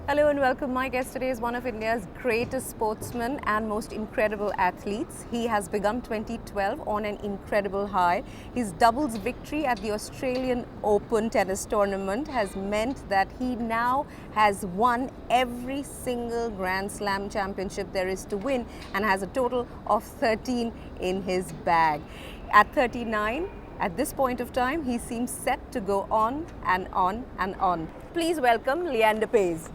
Hello and welcome. My guest today is one of India's greatest sportsmen and most incredible athletes. He has begun 2012 on an incredible high. His doubles victory at the Australian Open tennis tournament has meant that he now has won every single Grand Slam championship there is to win and has a total of 13 in his bag. At 39, at this point of time, he seems set to go on and on and on. Please welcome Leander Paes.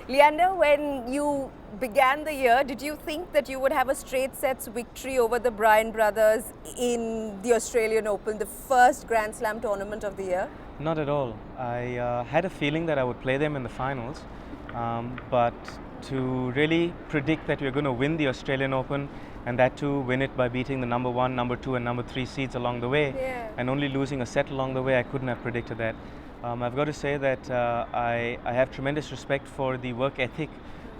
Leander, when you began the year, did you think that you would have a straight sets victory over the Bryan brothers in the Australian Open, the first Grand Slam tournament of the year? Not at all. I had a feeling that I would play them in the finals, but to really predict that we're going to win the Australian Open and that too win it by beating the number 1, number 2 and number 3 seeds along the way and only losing a set along the way, I couldn't have predicted that. I've got to say that I have tremendous respect for the work ethic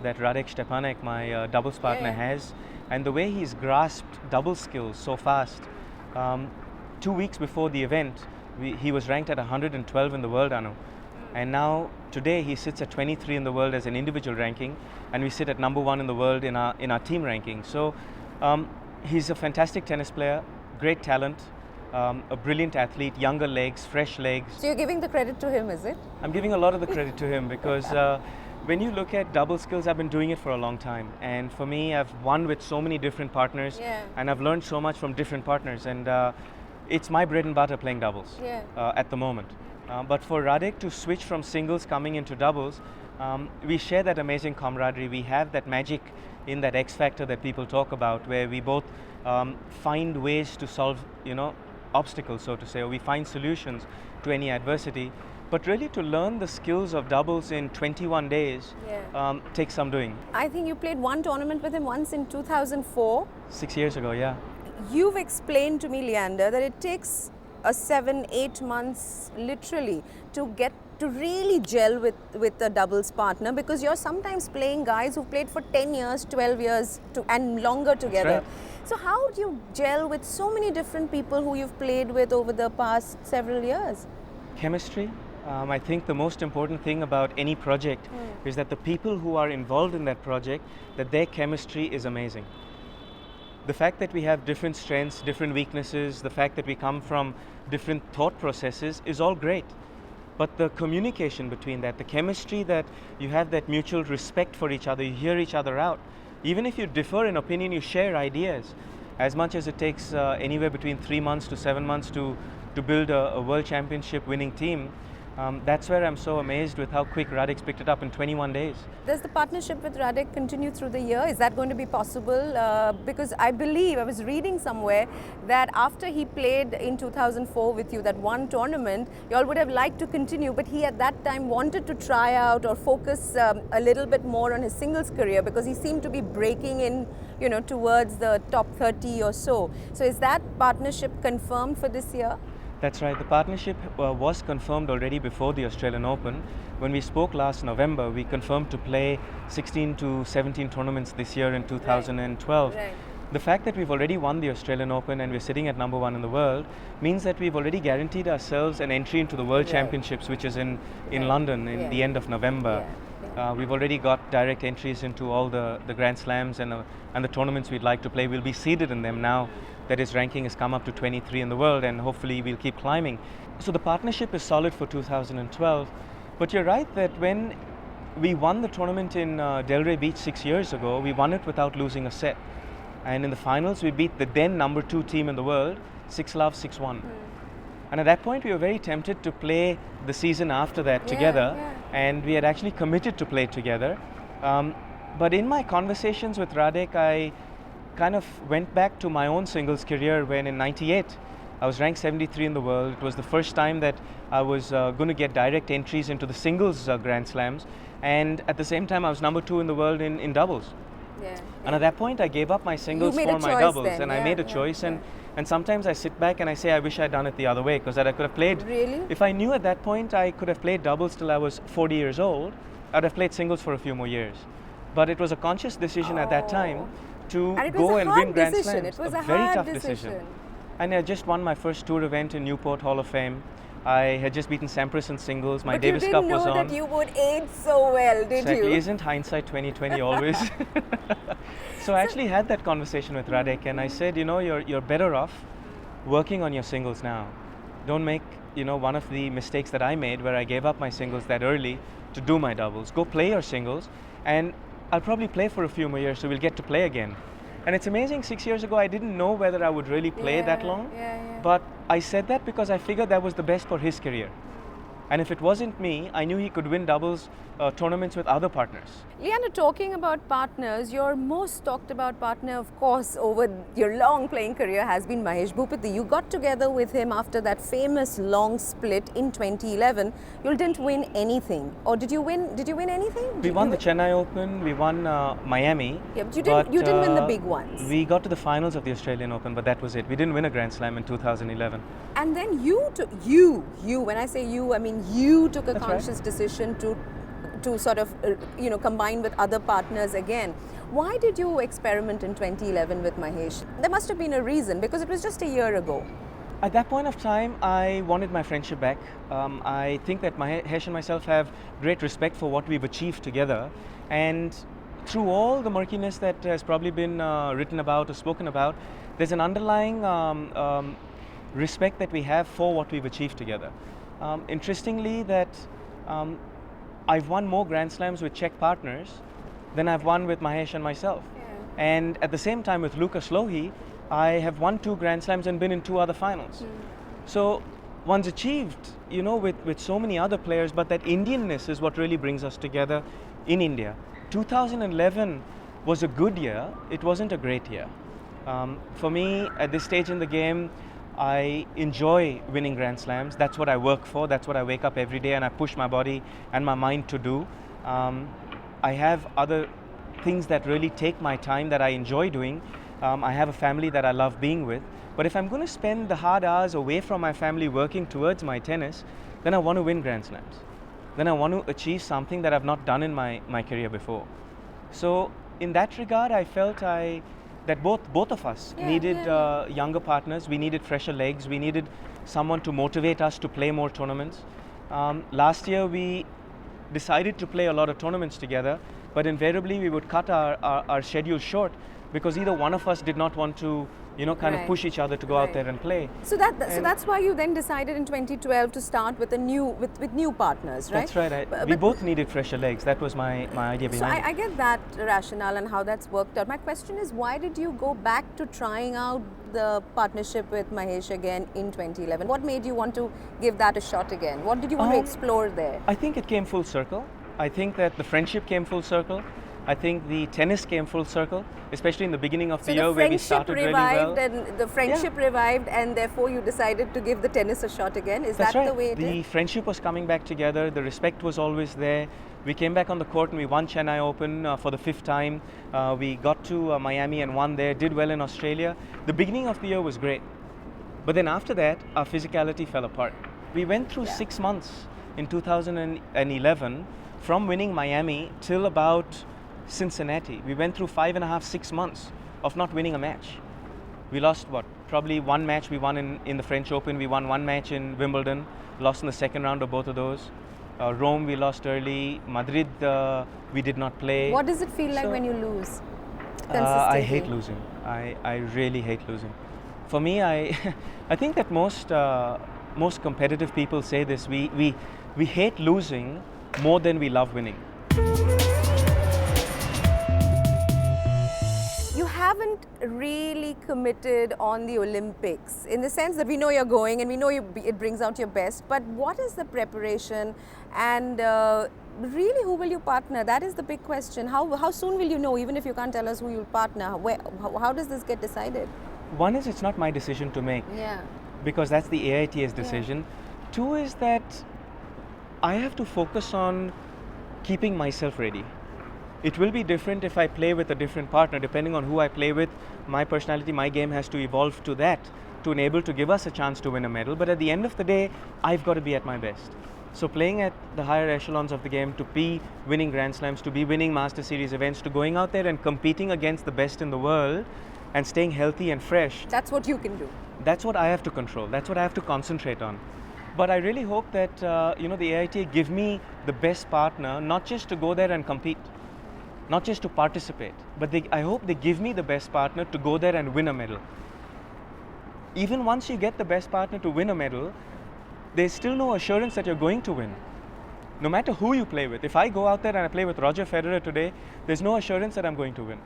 that Radek Stepanek, my doubles partner, has, and the way he's grasped double skills so fast. 2 weeks before the event, he was ranked at 112 in the world, Anu. And now, today, he sits at 23 in the world as an individual ranking, and we sit at number 1 in the world in our team ranking. So, he's a fantastic tennis player, great talent, a brilliant athlete, younger legs, fresh legs. So you're giving the credit to him, is it? I'm giving a lot of the credit to him because when you look at double skills, I've been doing it for a long time. And for me, I've won with so many different partners and I've learned so much from different partners. And it's my bread and butter playing doubles at the moment. But for Radek to switch from singles coming into doubles, we share that amazing camaraderie. We have that magic in that X factor that people talk about, where we both find ways to solve, obstacles, so to say, or we find solutions to any adversity. But really to learn the skills of doubles in 21 days takes some doing. I think you played one tournament with him once in 2004. 6 years ago, yeah. You've explained to me, Leander, that it takes 7-8 months literally to get to really gel with a doubles partner, because you're sometimes playing guys who've played for 10 years, 12 years and longer together. That's right. So how do you gel with so many different people who you've played with over the past several years? Chemistry. I think the most important thing about any project is that the people who are involved in that project, that their chemistry is amazing. The fact that we have different strengths, different weaknesses, the fact that we come from different thought processes is all great. But the communication between that, the chemistry that you have, that mutual respect for each other, you hear each other out. Even if you differ in opinion, you share ideas. As much as it takes anywhere between 3 months to 7 months to build a world championship winning team, that's where I'm so amazed with how quick Radek's picked it up in 21 days. Does the partnership with Radek continue through the year? Is that going to be possible? Because I believe, I was reading somewhere that after he played in 2004 with you, that one tournament, you all would have liked to continue, but he at that time wanted to try out or focus a little bit more on his singles career, because he seemed to be breaking in, towards the top 30 or so. So is that partnership confirmed for this year? That's right. The partnership was confirmed already before the Australian Open. When we spoke last November, we confirmed to play 16 to 17 tournaments this year in 2012. Right. The fact that we've already won the Australian Open and we're sitting at number 1 in the world means that we've already guaranteed ourselves an entry into the World Championships, which is in London in the end of November. We've already got direct entries into all the Grand Slams and the tournaments we'd like to play. We'll be seeded in them now that his ranking has come up to 23 in the world, and hopefully we'll keep climbing. So the partnership is solid for 2012. But you're right that when we won the tournament in Delray Beach 6 years ago, we won it without losing a set. And in the finals, we beat the then number 2 team in the world, 6-love, 6-1. And at that point, we were very tempted to play the season after that together, and we had actually committed to play together. But in my conversations with Radek, I kind of went back to my own singles career when in '98, I was ranked 73 in the world. It was the first time that I was going to get direct entries into the singles Grand Slams, and at the same time, I was number 2 in the world in doubles. And at that point, I gave up my singles for my doubles, then, and I made a choice. And sometimes I sit back and I say, I wish I'd done it the other way, because that I could have played. Really? If I knew at that point I could have played doubles till I was 40 years old, I'd have played singles for a few more years. But it was a conscious decision at that time to go and win Grand Slams. It was a very tough decision. And I just won my first tour event in Newport Hall of Fame. I had just beaten Sampras in singles. My But Davis you Cup didn't was know on. that you would age so well, did Exactly. you? Isn't hindsight 2020 always? So I actually had that conversation with Radek, and I said, you're better off working on your singles now. Don't make, one of the mistakes that I made where I gave up my singles that early to do my doubles. Go play your singles, and I'll probably play for a few more years, so we'll get to play again. And it's amazing, 6 years ago, I didn't know whether I would really play that long. But I said that because I figured that was the best for his career. And if it wasn't me, I knew he could win doubles tournaments with other partners. Leander, talking about partners, your most talked about partner, of course, over your long playing career has been Mahesh Bhupathi. You got together with him after that famous long split in 2011. You didn't win anything. Or did you win anything? We won the Chennai Open, we won Miami. Yeah, but you didn't win the big ones. We got to the finals of the Australian Open, but that was it. We didn't win a Grand Slam in 2011. And then when I say you, I mean you took a That's conscious decision to sort of, combine with other partners again. Why did you experiment in 2011 with Mahesh? There must have been a reason, because it was just a year ago. At that point of time, I wanted my friendship back. I think that Mahesh and myself have great respect for what we've achieved together. And through all the murkiness that has probably been written about or spoken about, there's an underlying respect that we have for what we've achieved together. Interestingly, that I've won more Grand Slams with Czech partners than I've won with Mahesh and myself. Yeah. And at the same time with Lucas Lohi, I have won 2 Grand Slams and been in 2 other finals. So one's achieved, with so many other players, but that Indianness is what really brings us together in India. 2011 was a good year, it wasn't a great year. For me, at this stage in the game, I enjoy winning Grand Slams. That's what I work for. That's what I wake up every day and I push my body and my mind to do. I have other things that really take my time that I enjoy doing. I have a family that I love being with. But if I'm going to spend the hard hours away from my family working towards my tennis, then I want to win Grand Slams. Then I want to achieve something that I've not done in my career before. So in that regard, I felt that both of us needed younger partners. We needed fresher legs. We needed someone to motivate us to play more tournaments. Last year we decided to play a lot of tournaments together, but invariably we would cut our schedule short because either one of us did not want to kind of push each other to go out there and play. So that's why you then decided in 2012 to start with new partners, right? That's right. We both needed fresher legs. That was my idea behind it. So I get that rationale and how that's worked out. My question is, why did you go back to trying out the partnership with Mahesh again in 2011? What made you want to give that a shot again? What did you want to explore there? I think it came full circle. I think that the friendship came full circle. I think the tennis came full circle, especially in the beginning of the year where we started really well. And the friendship revived, and therefore you decided to give the tennis a shot again. Is That's that right. the way it is? The friendship was coming back together. The respect was always there. We came back on the court and we won Chennai Open for the 5th time. We got to Miami and won there, did well in Australia. The beginning of the year was great. But then after that, our physicality fell apart. We went through 6 months in 2011 from winning Miami till about Cincinnati. We went through 5.5, 6 months of not winning a match. We lost probably one match we won in the French Open. We won one match in Wimbledon, lost in the second round of both of those. Rome we lost early. Madrid we did not play. What does it feel like when you lose consistently? I hate losing. I really hate losing. For me, I think that most competitive people say this. We hate losing more than we love winning. You haven't really committed on the Olympics in the sense that we know you're going and we know it brings out your best, but what is the preparation and really who will you partner? That is the big question. How soon will you know, even if you can't tell us who you'll partner? How does this get decided? One is it's not my decision to make, because that's the AIT's decision. Two is that I have to focus on keeping myself ready. It will be different if I play with a different partner. Depending on who I play with, my personality, my game has to evolve to that to enable to give us a chance to win a medal. But at the end of the day, I've got to be at my best. So playing at the higher echelons of the game, to be winning Grand Slams, to be winning Master Series events, to going out there and competing against the best in the world and staying healthy and fresh. That's what you can do. That's what I have to control. That's what I have to concentrate on. But I really hope that the AITA give me the best partner, not just to go there and compete, not just to participate, but I hope they give me the best partner to go there and win a medal. Even once you get the best partner to win a medal, there's still no assurance that you're going to win. No matter who you play with. If I go out there and I play with Roger Federer today, there's no assurance that I'm going to win.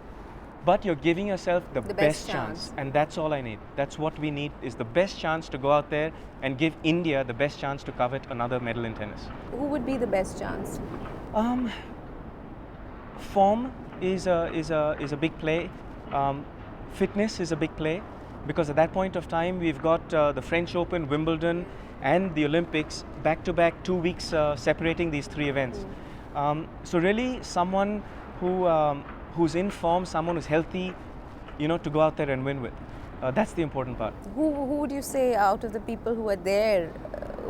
But you're giving yourself the best chance. And that's all I need. That's what we need, is the best chance to go out there and give India the best chance to covet another medal in tennis. Who would be the best chance? Form is a big play. Fitness is a big play, because at that point of time we've got the French Open, Wimbledon, and the Olympics back to back, 2 weeks separating these three events. So really, someone who's in form, someone who's healthy, to go out there and win with. That's the important part. Who would you say out of the people who are there?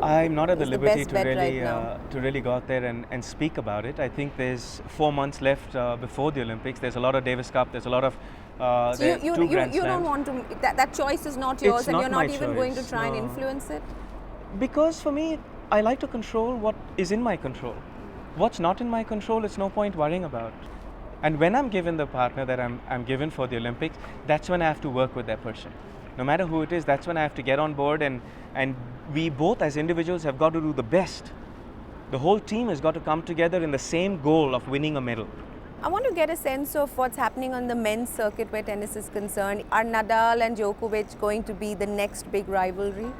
I'm not at the liberty to right really go out there and speak about it. I think there's 4 months left before the Olympics. There's a lot of Davis Cup. There's a lot of so you don't want to. That choice is not yours, and you're not even going to try and influence it. Because for me, I like to control what is in my control. What's not in my control, it's no point worrying about. And when I'm given the partner that I'm given for the Olympics, that's when I have to work with that person. No matter who it is, that's when I have to get on board, and we both as individuals have got to do the best. The whole team has got to come together in the same goal of winning a medal. I want to get a sense of what's happening on the men's circuit where tennis is concerned. Are Nadal and Djokovic going to be the next big rivalry?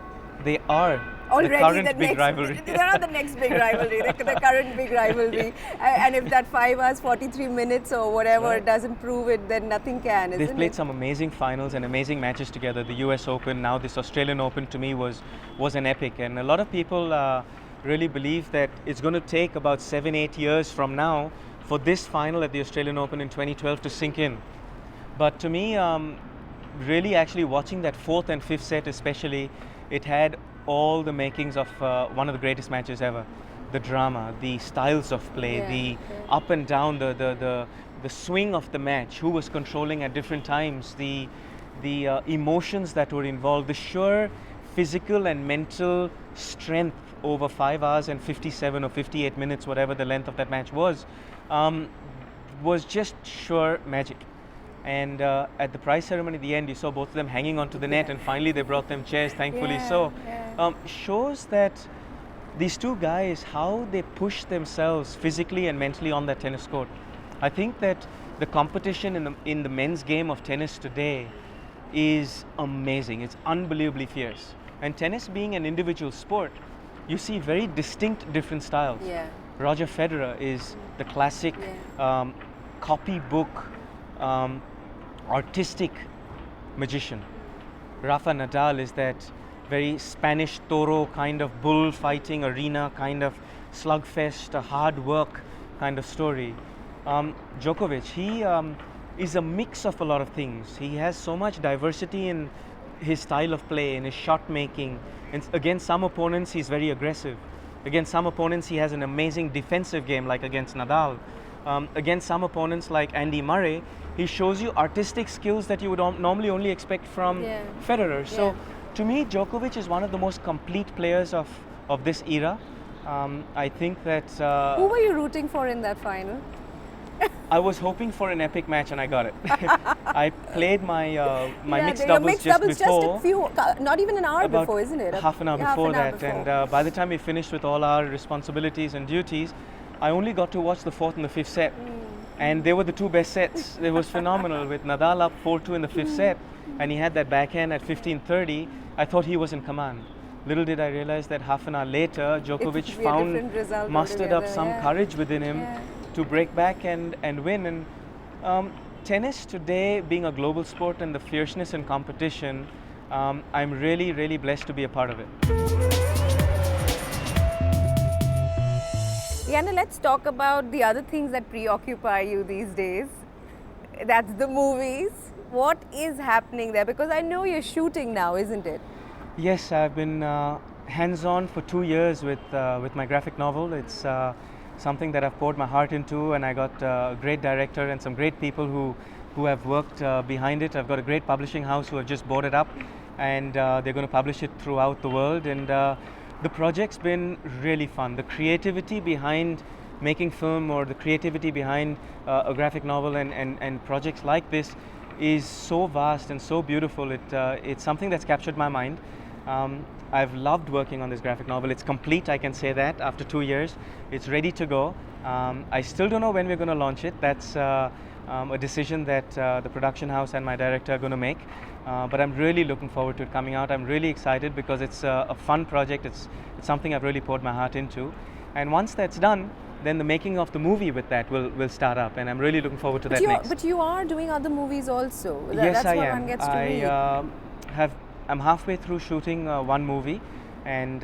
They are already the current big rivalry. They're not the next big rivalry, the current big rivalry. Yeah. And if that 5 hours, 43 minutes or whatever doesn't prove it, then nothing can, isn't it? They've played some amazing finals and amazing matches together. The US Open, now this Australian Open, to me was an epic. And a lot of people really believe that it's going to take about 7-8 years from now for this final at the Australian Open in 2012 to sink in. But to me, really actually watching that 4th and 5th set especially, it had all the makings of one of the greatest matches ever. The drama, the styles of play, the up and down, the swing of the match, who was controlling at different times, the emotions that were involved, the sheer physical and mental strength over 5 hours and 57 or 58 minutes, whatever the length of that match was just sheer magic. And at the prize ceremony at the end, you saw both of them hanging onto the net, and finally they brought them chairs, thankfully so. Shows that these two guys, how they push themselves physically and mentally on that tennis court. I think that the competition in the men's game of tennis today is amazing. It's unbelievably fierce. And tennis being an individual sport, you see very distinct different styles. Roger Federer is the classic copybook artistic magician. Rafa Nadal is that very Spanish toro kind of bullfighting arena, kind of slugfest, a hard work kind of story. Djokovic, he is a mix of a lot of things. He has so much diversity in his style of play, in his shot making. And against some opponents, he's very aggressive. Against some opponents, he has an amazing defensive game, like against Nadal. Against some opponents like Andy Murray, he shows you artistic skills that you would normally only expect from Federer. So to me, Djokovic is one of the most complete players of this era. I think that... Who were you rooting for in that final? I was hoping for an epic match and I got it. I played my mixed doubles just before. Not even an hour before, isn't it? Half an hour before that. And by the time we finished with all our responsibilities and duties, I only got to watch the 4th and the 5th set. And they were the two best sets. It was phenomenal, with Nadal up 4-2 in the 5th set. And he had that backhand at 15:30. I thought he was in command. Little did I realize that half an hour later, Djokovic mustered up some courage within him to break back and win. And tennis today, being a global sport and the fierceness and competition, I'm really, really blessed to be a part of it. Leander, let's talk about the other things that preoccupy you these days. That's the movies. What is happening there? Because I know you're shooting now, isn't it? Yes, I've been hands-on for 2 years with my graphic novel. It's something that I've poured my heart into, and I got a great director and some great people who have worked behind it. I've got a great publishing house who have just bought it up, and they're going to publish it throughout the world. And The project's been really fun. The creativity behind making film, or the creativity behind a graphic novel and projects like this, is so vast and so beautiful. It's something that's captured my mind. I've loved working on this graphic novel. It's complete, I can say that, after 2 years. It's ready to go. I still don't know when we're going to launch it. That's a decision that the production house and my director are going to make. But I'm really looking forward to it coming out. I'm really excited because it's a fun project. It's something I've really poured my heart into. And once that's done, then the making of the movie with that will start up, and I'm really looking forward to that next. But you are doing other movies also. Yes, That's I what am. one gets to read. I'm halfway through shooting one movie, and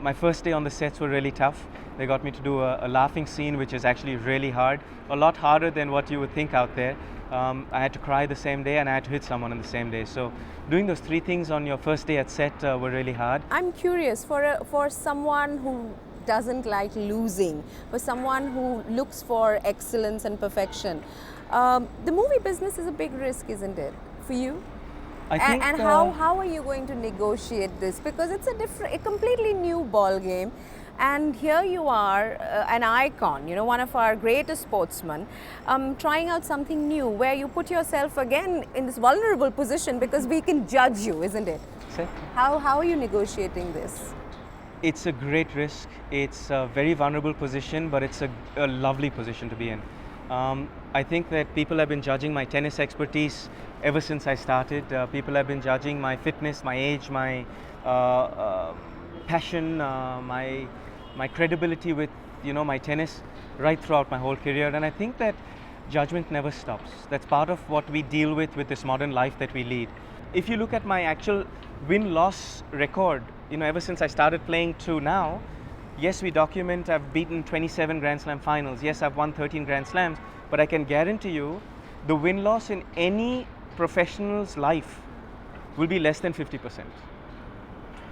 my first day on the sets were really tough. They got me to do a laughing scene, which is actually really hard, a lot harder than what you would think out there. I had to cry the same day, and I had to hit someone on the same day. So doing those 3 things on your first day at set were really hard. I'm curious, for someone who doesn't like losing, for someone who looks for excellence and perfection, the movie business is a big risk, isn't it, for you? I think, and how are you going to negotiate this? Because it's a completely new ball game. And here you are, an icon, one of our greatest sportsmen, trying out something new where you put yourself again in this vulnerable position because we can judge you, isn't it? How are you negotiating this? It's a great risk. It's a very vulnerable position, but it's a lovely position to be in. I think that people have been judging my tennis expertise ever since I started. People have been judging my fitness, my age, my passion, my credibility with my tennis right throughout my whole career. And I think that judgment never stops. That's part of what we deal with this modern life that we lead. If you look at my actual win-loss record, ever since I started playing to now, yes, we document I've beaten 27 Grand Slam finals. Yes, I've won 13 Grand Slams. But I can guarantee you the win-loss in any professional's life will be less than 50%.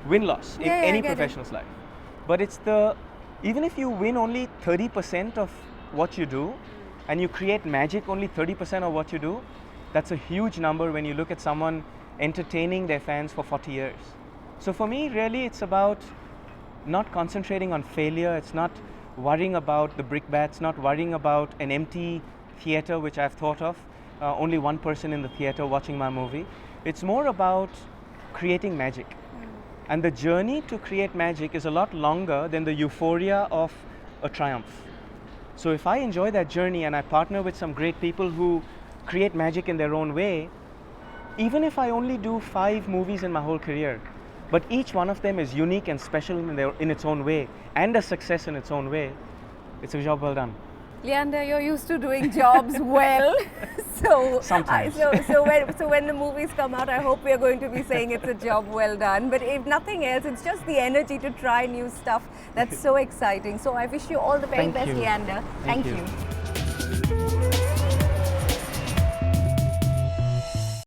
Win-loss in any professional's life. But even if you win only 30% of what you do, and you create magic only 30% of what you do, that's a huge number when you look at someone entertaining their fans for 40 years. So for me, really, it's about not concentrating on failure. It's not worrying about the brickbats, not worrying about an empty theater, which I've thought of, only one person in the theater watching my movie. It's more about creating magic. And the journey to create magic is a lot longer than the euphoria of a triumph. So if I enjoy that journey and I partner with some great people who create magic in their own way, even if I only do 5 movies in my whole career, but each one of them is unique and special in its own way, and a success in its own way, it's a job well done. Leander, you're used to doing jobs well. Sometimes. So when the movies come out, I hope we're going to be saying it's a job well done. But if nothing else, it's just the energy to try new stuff that's so exciting. So I wish you all the very best, Leander. Thank you.